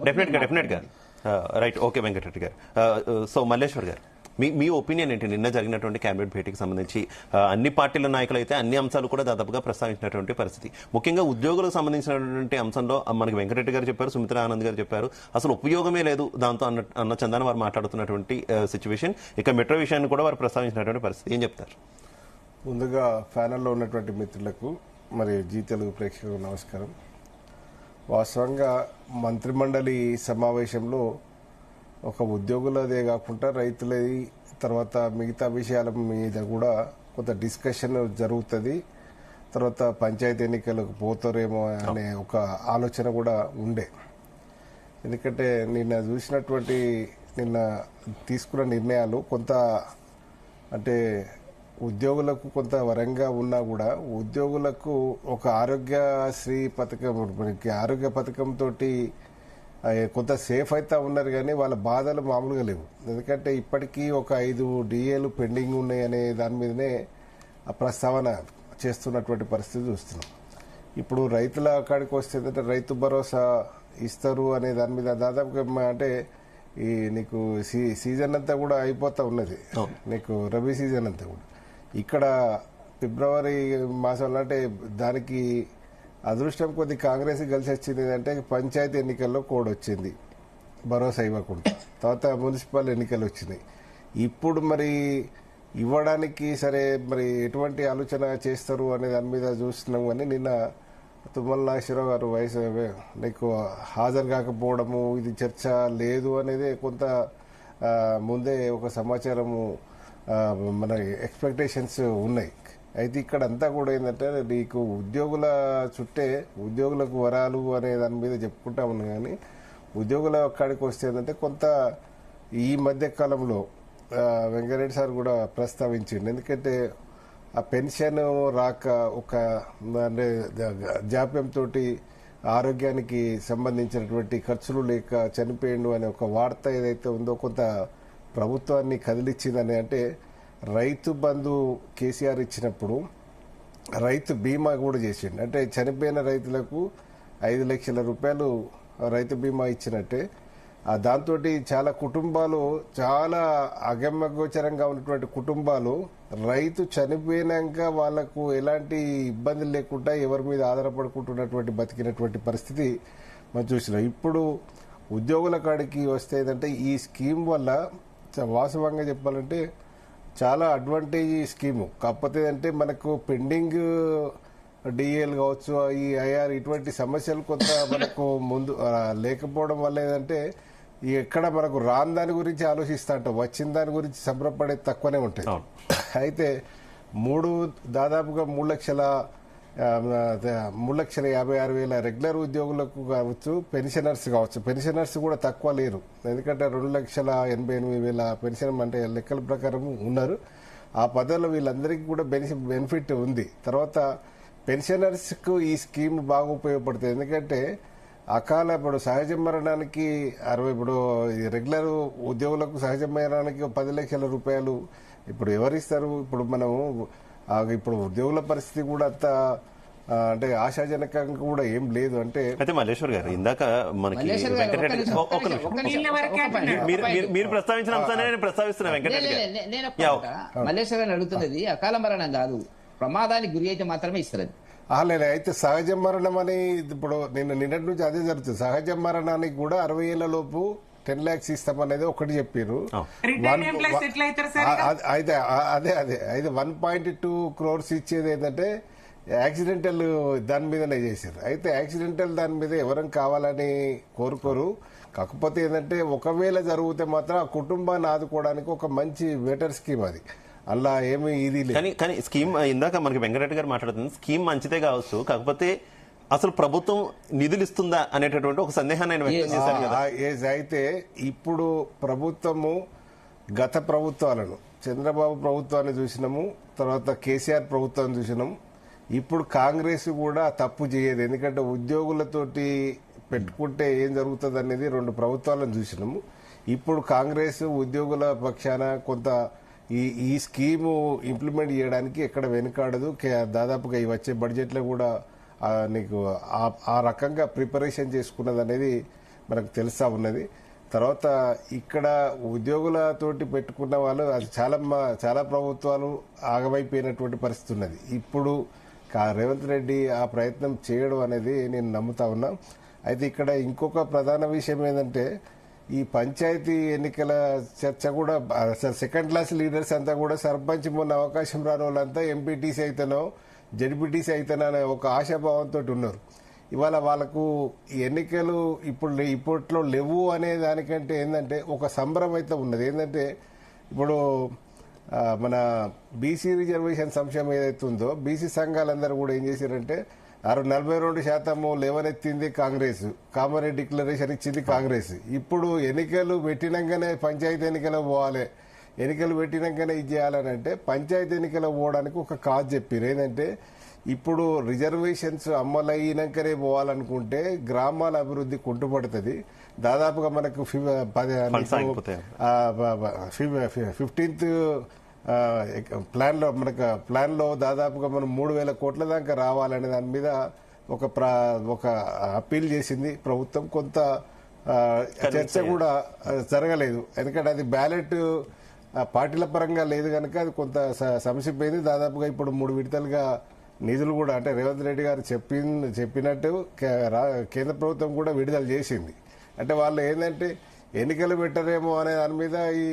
డెఫినెట్గా right. Okay Venkatareddy గారు. So Malleshwar గారు, మీ ఒపీనియన్ ఏంటి? నిన్న జరిగినటువంటి క్యాబినెట్ భేటీకి సంబంధించి అన్ని పార్టీల నాయకులు అయితే అన్ని అంశాలు కూడా దాదాపుగా ప్రస్తావించినటువంటి పరిస్థితి. ముఖ్యంగా ఉద్యోగులకు సంబంధించినటువంటి అంశంలో మనకి వెంకటరెడ్డి గారు చెప్పారు, సుమిత్రా ఆనంద్ గారు చెప్పారు, అసలు ఉపయోగమే లేదు దాంతో అన్న చందాన వారు మాట్లాడుతున్నటువంటి సిచ్యువేషన్. ఇక మెట్రో విషయాన్ని కూడా వారు ప్రస్తావించినటువంటి పరిస్థితి. ఏం చెప్తారు? ముందుగా ప్యానెల్లో ఉన్నటువంటి మిత్రులకు మరి జీ తెలుగు ప్రేక్షకులకు నమస్కారం. వాస్తవంగా మంత్రిమండలి సమావేశంలో ఒక ఉద్యోగులదే కాకుండా రైతులది తర్వాత మిగతా విషయాల మీద కూడా కొంత డిస్కషన్ జరుగుతుంది. తర్వాత పంచాయతీ ఎన్నికలకు పోతారేమో అనే ఒక ఆలోచన కూడా ఉండే. ఎందుకంటే నిన్న తీసుకున్న నిర్ణయాలు కొంత అంటే ఉద్యోగులకు కొంత వరంగా ఉన్నా కూడా ఉద్యోగులకు ఒక ఆరోగ్యశ్రీ పథకం, ఆరోగ్య పథకంతో కొంత సేఫ్ అయితే ఉన్నారు, కానీ వాళ్ళ బాధలు మామూలుగా లేవు. ఎందుకంటే ఇప్పటికీ ఒక 5 డిఏలు పెండింగ్ ఉన్నాయి అనే దాని మీదనే ప్రస్తావన చేస్తున్నటువంటి పరిస్థితి చూస్తున్నాం. ఇప్పుడు రైతుల కాడికి వస్తే రైతు భరోసా ఇస్తారు అనే దాని మీద దాదాపుగా అంటే ఈ నీకు సీజన్ అంతా కూడా అయిపోతా ఉన్నది. నీకు రబీ సీజన్ అంతా కూడా ఇక్కడ ఫిబ్రవరి మాసంలో అంటే దానికి అదృష్టం కొద్ది కాంగ్రెస్ కలిసి వచ్చింది అంటే పంచాయతీ ఎన్నికల్లో కోడ్ వచ్చింది భరోసా ఇవ్వకుండా. తర్వాత మున్సిపల్ ఎన్నికలు వచ్చినాయి. ఇప్పుడు మరి ఇవ్వడానికి సరే మరి ఎటువంటి ఆలోచన చేస్తారు అనే దాని మీద చూస్తున్నాం. కానీ నిన్న తుమ్మల నాగేశ్వరరావు గారు నీకు హాజరు కాకపోవడము, ఇది చర్చ లేదు అనేది కొంత ముందే ఒక సమాచారము మన ఎక్స్పెక్టేషన్స్ ఉన్నాయి. అయితే ఇక్కడ అంతా కూడా ఏంటంటే నీకు ఉద్యోగుల చుట్టే ఉద్యోగులకు వరాలు అనే దాని మీద చెప్పుకుంటా ఉన్నాం. కానీ ఉద్యోగుల కాడికి వస్తే ఏంటంటే కొంత ఈ మధ్య కాలంలో వెంకరెడ్డి సార్ కూడా ప్రస్తావించిండు. ఎందుకంటే ఆ పెన్షన్ రాక ఒక అంటే జాప్యంతో ఆరోగ్యానికి సంబంధించినటువంటి ఖర్చులు లేక చనిపోయిండు అనే ఒక వార్త ఏదైతే ఉందో కొంత ప్రభుత్వాన్ని కదిలిచ్చిందని. అంటే రైతు బంధు కేసీఆర్ ఇచ్చినప్పుడు రైతు బీమా కూడా చేసిండు. అంటే చనిపోయిన రైతులకు 5 లక్షల రూపాయలు రైతు బీమా ఇచ్చినట్టే దాంతో చాలా కుటుంబాలు, చాలా అగమ్యగోచరంగా ఉన్నటువంటి కుటుంబాలు రైతు చనిపోయినాక వాళ్లకు ఎలాంటి ఇబ్బందులు లేకుండా ఎవరి మీద ఆధారపడుకుంటున్నటువంటి బతికినటువంటి పరిస్థితి మనం చూసినాం. ఇప్పుడు ఉద్యోగుల కాడికి వస్తే ఏంటంటే ఈ స్కీమ్ వల్ల వాస్తవంగా చెప్పాలంటే చాలా అడ్వాంటేజ్ స్కీము. కాకపోతే అంటే మనకు పెండింగ్ డిఏలు కావచ్చు, ఈ ఐఆర్ ఇటువంటి సమస్యలు కొంత మనకు ముందు లేకపోవడం వల్ల ఏంటంటే ఎక్కడ మనకు రాని దాని గురించి ఆలోచిస్తా ఉంటాం, వచ్చిన దాని గురించి సంబరపడేది తక్కువనే ఉంటాయి. అయితే దాదాపుగా 3,56,000 రెగ్యులర్ ఉద్యోగులకు కావచ్చు, పెన్షనర్స్ కావచ్చు. పెన్షనర్స్ కూడా తక్కువ లేరు. ఎందుకంటే 2,88,000 పెన్షన్ అంటే లెక్కల ప్రకారం ఉన్నారు. ఆ పద్ధతిలో వీళ్ళందరికీ కూడా బెనిఫిట్ ఉంది. తర్వాత పెన్షనర్స్ కు ఈ స్కీమ్ బాగా ఉపయోగపడుతుంది. ఎందుకంటే ఇప్పుడు సహజ మరణానికి ఇప్పుడు రెగ్యులర్ ఉద్యోగులకు సహజ మరణానికి 10 లక్షల రూపాయలు ఇప్పుడు ఎవరిస్తారు? ఇప్పుడు మనము ఇప్పుడు ఉద్యోగుల పరిస్థితి కూడా అంత అంటే ఆశాజనకంగా కూడా ఏం లేదు. అంటే అయితే మల్లేశ్వర్ గారు, ఇందాక మనకి వెంకటరెడ్డి మీరు ప్రస్తావించిన అంశాన్ని నేను ప్రస్తావిస్తున్నా. వెంకటరెడ్డి మల్లేశ్వర్ గారు అడుగుతున్నది అకాల మరణం కాదు, ప్రమాదానికి గురి అయితే మాత్రమే ఇస్తారు. లేదు, అయితే సహజ మరణం అని ఇప్పుడు నిన్నటి నుంచి అదే జరుగుతుంది. సహజ మరణానికి కూడా 60 ఏళ్ల లోపు 10 lakhs ఇస్తామనేది ఒకటి చెప్పారు. అయితే అయితే 1.2 crores ఇచ్చేది ఏంటంటే యాక్సిడెంటల్ దాని మీదనే చేశారు. అయితే యాక్సిడెంటల్ దాని మీద ఎవరం కావాలని కోరుకోరు. కాకపోతే ఏంటంటే ఒకవేళ జరిగితే మాత్రం ఆ కుటుంబాన్ని ఆదుకోవడానికి ఒక మంచి బెటర్ స్కీమ్ అది. అలా ఏమి ఇది లేదు. కానీ స్కీమ్ ఇందాక మనకి వెంకటరెడ్డి గారు మాట్లాడుతుంది, స్కీమ్ మంచిదే కావచ్చు, కాకపోతే అసలు ప్రభుత్వం నిధులు ఇస్తుందా అనేటటువంటి ఒక సందేహాన్ని ఆయన వ్యక్తం చేశారు కదా. అయితే ఇప్పుడు ప్రభుత్వము గత ప్రభుత్వాలను చంద్రబాబు ప్రభుత్వాన్ని చూసినాము, తర్వాత కేసీఆర్ ప్రభుత్వాన్ని చూసినాము. ఇప్పుడు కాంగ్రెస్ కూడా తప్పు చేయదు. ఎందుకంటే ఉద్యోగులతోటి పెట్టుకుంటే ఏం జరుగుతుంది అనేది 2 ప్రభుత్వాలను చూసినాము. ఇప్పుడు కాంగ్రెస్ ఉద్యోగుల పక్షాన కొంత ఈ స్కీము ఇంప్లిమెంట్ చేయడానికి ఎక్కడ వెనుకాడదు. దాదాపుగా ఈ వచ్చే బడ్జెట్లో కూడా నీకు ఆ రకంగా ప్రిపరేషన్ చేసుకున్నది అనేది మనకు తెలుస్తా ఉన్నది. తర్వాత ఇక్కడ ఉద్యోగులతోటి పెట్టుకున్న వాళ్ళు అది చాలా ప్రభుత్వాలు ఆగమైపోయినటువంటి పరిస్థితి ఉన్నది. ఇప్పుడు రేవంత్ రెడ్డి ఆ ప్రయత్నం చేయడం అనేది నేను నమ్ముతా ఉన్నా. అయితే ఇక్కడ ఇంకొక ప్రధాన విషయం ఏంటంటే ఈ పంచాయతీ ఎన్నికల చర్చ కూడా అసలు సెకండ్ క్లాస్ లీడర్స్ అంతా కూడా సర్పంచ్ మొన్న అవకాశం రాని వాళ్ళంతా ఎంపీటీసీ అయితేనో జడ్పీటీసీ అయితేనో అనే ఒక ఆశాభావంతో ఉన్నారు. ఇవాళ వాళ్ళకు ఎన్నికలు ఇప్పట్లో లేవు అనే దానికంటే ఏంటంటే ఒక సంబరం అయితే ఉన్నది. ఏంటంటే ఇప్పుడు మన బీసీ రిజర్వేషన్ సంక్షేమం ఏదైతే ఉందో బీసీ సంఘాలందరూ కూడా ఏం చేశారంటే 42% లేవనెత్తింది కాంగ్రెస్, కామన్ డిక్లరేషన్ ఇచ్చింది కాంగ్రెస్. ఇప్పుడు ఎన్నికలు పెట్టినాకనే పంచాయతీ ఎన్నికలు పోవాలి, ఎన్నికలు పెట్టినాకనే ఇది చేయాలని అంటే పంచాయతీ ఎన్నికలు పోవడానికి ఒక కాజ్ చెప్పారు. ఏంటంటే ఇప్పుడు రిజర్వేషన్స్ అమలైనాకనే పోవాలనుకుంటే గ్రామాల అభివృద్ధి కుంటుపడుతుంది. దాదాపుగా మనకు 15th ప్లాన్ లో దాదాపుగా మనం 3,000 కోట్ల దాకా రావాలనే దాని మీద ఒక అప్పీల్ చేసింది ప్రభుత్వం. కొంత చర్చ కూడా జరగలేదు, ఎందుకంటే అది బ్యాలెట్ పార్టీల పరంగా లేదు కనుక అది కొంత సమసిపోయింది. దాదాపుగా ఇప్పుడు 3 విడతలుగా నిధులు కూడా అంటే రేవంత్ రెడ్డి గారు చెప్పినట్టు కేంద్ర ప్రభుత్వం కూడా విడుదల చేసింది. అంటే వాళ్ళు ఏంటంటే ఎన్నికలు పెట్టరేమో అనే దాని మీద ఈ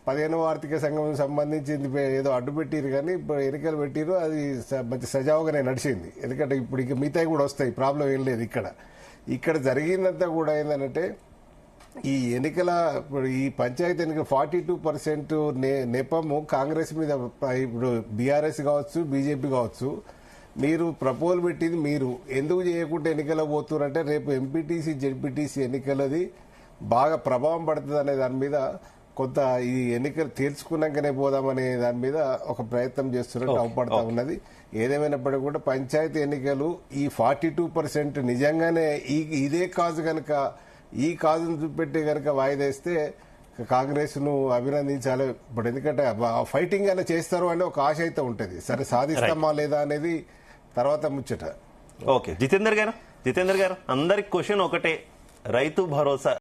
15వ ఆర్థిక సంఘం సంబంధించింది ఏదో అడ్డు పెట్టిరు, కానీ ఇప్పుడు ఎన్నికలు పెట్టిరు, అది మంచి సజావుగానే నడిచింది. ఎందుకంటే ఇప్పుడు ఇక మిగతాయి కూడా వస్తాయి, ప్రాబ్లం ఏం లేదు. ఇక్కడ జరిగిందంతా కూడా ఏంటంటే ఈ ఎన్నికల ఈ పంచాయతీ ఎన్నికల 42% నెపము కాంగ్రెస్ మీద. ఇప్పుడు బీఆర్ఎస్ కావచ్చు, బీజేపీ కావచ్చు, మీరు ప్రపోజల్ పెట్టింది మీరు ఎందుకు చేయకుండా ఎన్నికలు పోతున్నారంటే రేపు ఎంపీటీసీ జెడ్పీటీసీ ఎన్నికలది బాగా ప్రభావం పడుతుంది అనే దాని మీద కొంత ఈ ఎన్నికలు తీర్చుకున్నాకనే పోదామనే దాని మీద ఒక ప్రయత్నం చేస్తున్నట్టు అవపడతా ఉన్నది. ఏదేమైనప్పటికీ కూడా పంచాయతీ ఎన్నికలు ఈ 42% నిజంగానే ఇదే కాజు కనుక ఈ కాజును చూపెట్టి కనుక వాయిదేస్తే కాంగ్రెస్ ను అభినందించాలి. ఇప్పుడు ఎందుకంటే ఫైటింగ్ అయినా చేస్తారు అనే ఒక ఆశ అయితే ఉంటుంది. సరే సాధిస్తామా లేదా అనేది తర్వాత ముచ్చట. ఓకే జితేందర్ గారు అందరికి క్వశ్చన్ ఒకటే, రైతు భరోసా